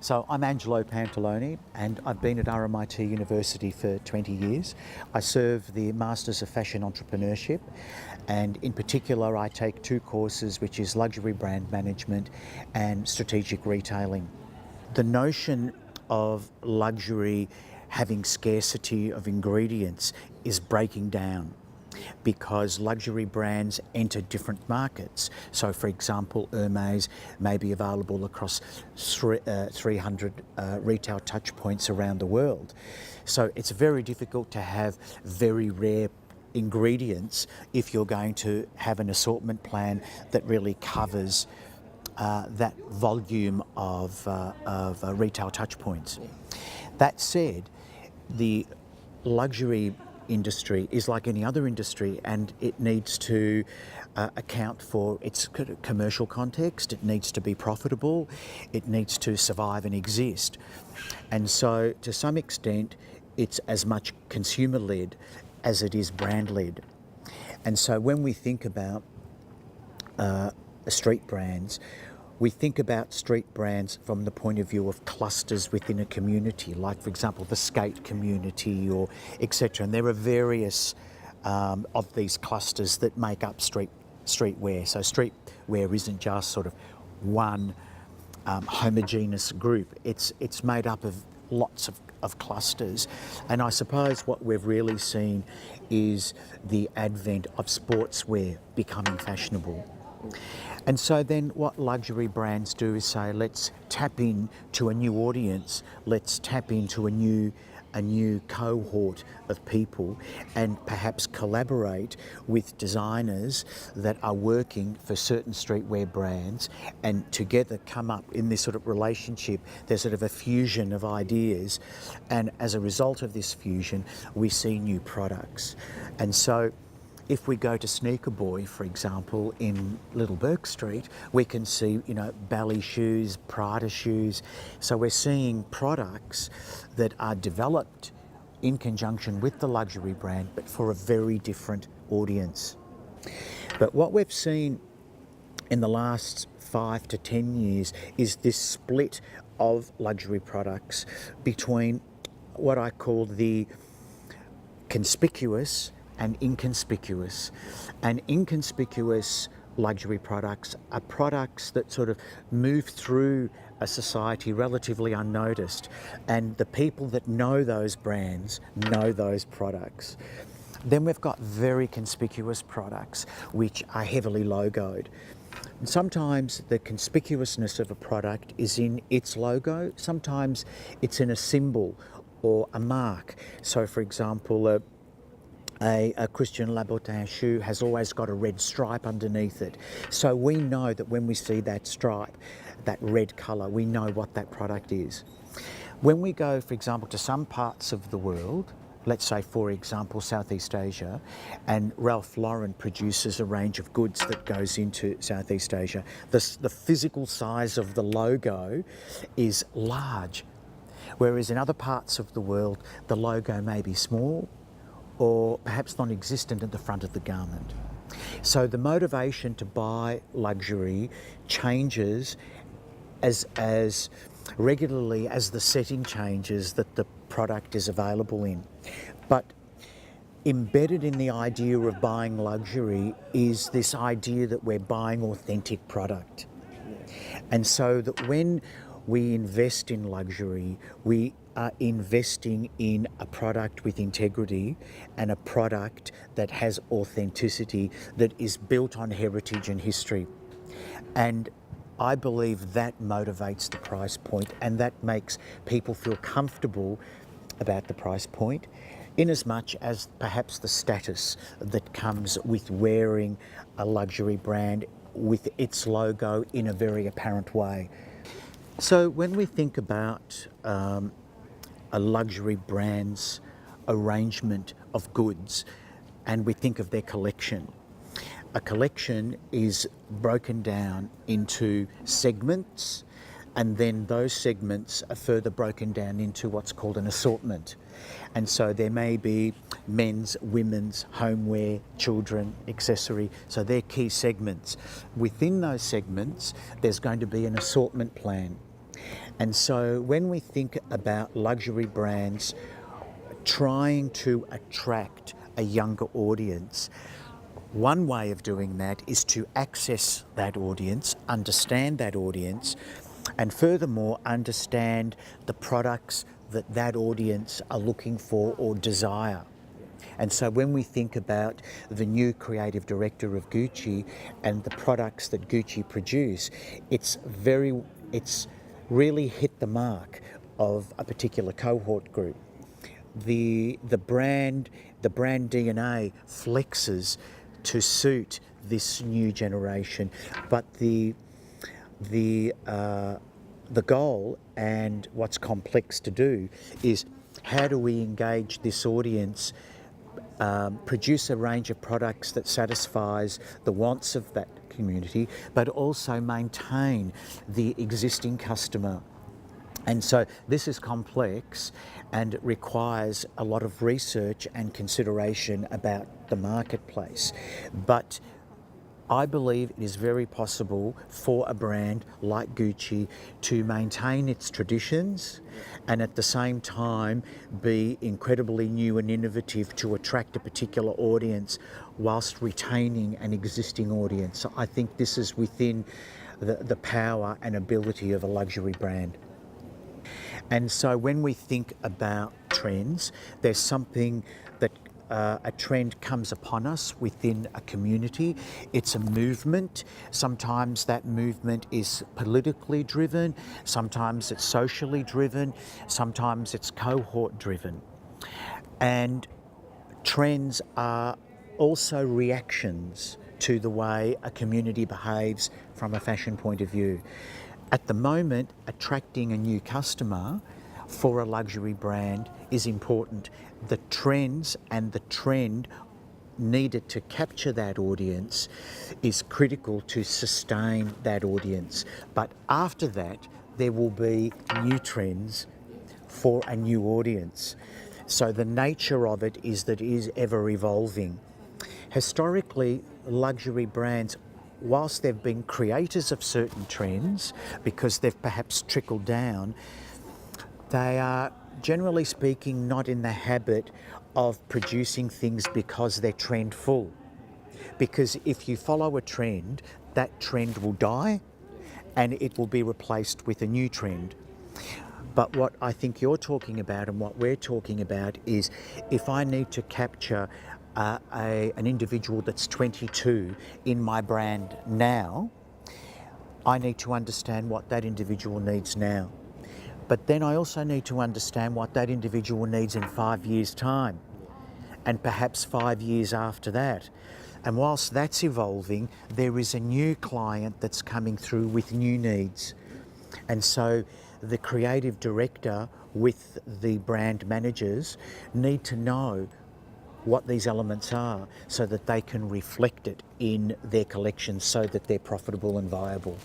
So I'm Angelo Panatalone and I've been at RMIT University for 20 years. I serve the Masters of Fashion Entrepreneurship, and in particular I take two courses, which is Luxury Brand Management and Strategic Retailing. The notion of luxury having scarcity of ingredients is breaking down, because luxury brands enter different markets. So for example, Hermes may be available across 300 retail touch points around the world. So it's very difficult to have very rare ingredients if you're going to have an assortment plan that really covers that volume of retail touch points. That said, the luxury industry is like any other industry, and it needs to account for its commercial context. It needs to be profitable. It needs to survive and exist. And so to some extent it's as much consumer-led as it is brand-led. And so when we think about street brands, we think about street brands from the point of view of clusters within a community, like for example the skate community or etc. And there are various of these clusters that make up streetwear. So streetwear isn't just sort of one homogeneous group. It's made up of lots of clusters. And I suppose what we've really seen is the advent of sportswear becoming fashionable. And so then what luxury brands do is say, let's tap into a new audience, let's tap into a new cohort of people, and perhaps collaborate with designers that are working for certain streetwear brands, and together come up in this sort of relationship. There's sort of a fusion of ideas, and as a result of this fusion we see new products. And so if we go to Sneaker Boy, for example, in Little Bourke Street, we can see, Bally shoes, Prada shoes. So we're seeing products that are developed in conjunction with the luxury brand, but for a very different audience. But what we've seen in the last 5 to 10 years is this split of luxury products between what I call the conspicuous and inconspicuous. And inconspicuous luxury products are products that sort of move through a society relatively unnoticed, and the people that know those brands know those products. Then we've got very conspicuous products which are heavily logoed. And sometimes the conspicuousness of a product is in its logo, sometimes it's in a symbol or a mark. So for example, a Christian Louboutin shoe has always got a red stripe underneath it. So we know that when we see that stripe, that red colour, we know what that product is. When we go, for example, to some parts of the world, let's say for example Southeast Asia, and Ralph Lauren produces a range of goods that goes into Southeast Asia, the physical size of the logo is large, whereas in other parts of the world the logo may be small or perhaps non-existent at the front of the garment. So the motivation to buy luxury changes as regularly as the setting changes that the product is available in. But embedded in the idea of buying luxury is this idea that we're buying authentic product. And so that when we invest in luxury, we are investing in a product with integrity and a product that has authenticity, that is built on heritage and history. And I believe that motivates the price point, and that makes people feel comfortable about the price point, in as much as perhaps the status that comes with wearing a luxury brand with its logo in a very apparent way. So when we think about a luxury brand's arrangement of goods and we think of their collection, a collection is broken down into segments, and then those segments are further broken down into what's called an assortment. And so there may be men's, women's, homeware, children, accessory. So they're key segments. Within those segments, there's going to be an assortment plan. And so when we think about luxury brands trying to attract a younger audience, one way of doing that is to access that audience, understand that audience, and furthermore understand the products that that audience are looking for or desire. And so when we think about the new creative director of Gucci and the products that Gucci produce, it's really hit the mark of a particular cohort group. The brand DNA flexes to suit this new generation, but the goal and what's complex to do is how do we engage this audience, produce a range of products that satisfies the wants of that community, but also maintain the existing customer. And so this is complex and it requires a lot of research and consideration about the marketplace. But I believe it is very possible for a brand like Gucci to maintain its traditions and at the same time be incredibly new and innovative to attract a particular audience whilst retaining an existing audience. I think this is within the power and ability of a luxury brand. And so when we think about trends, there's something that a trend comes upon us within a community. It's a movement. Sometimes that movement is politically driven, sometimes it's socially driven, sometimes it's cohort driven. And trends are also reactions to the way a community behaves from a fashion point of view. At the moment, attracting a new customer for a luxury brand is important. The trends and the trend needed to capture that audience is critical to sustain that audience. But after that, there will be new trends for a new audience. So the nature of it is that it is ever evolving. Historically, luxury brands, whilst they've been creators of certain trends because they've perhaps trickled down, they are, generally speaking, not in the habit of producing things because they're trendful. Because if you follow a trend, that trend will die and it will be replaced with a new trend. But what I think you're talking about and what we're talking about is if I need to capture an individual that's 22 in my brand now, I need to understand what that individual needs now. But then I also need to understand what that individual needs in 5 years' time and perhaps 5 years after that. And whilst that's evolving, there is a new client that's coming through with new needs. And so the creative director with the brand managers need to know what these elements are so that they can reflect it in their collections so that they're profitable and viable.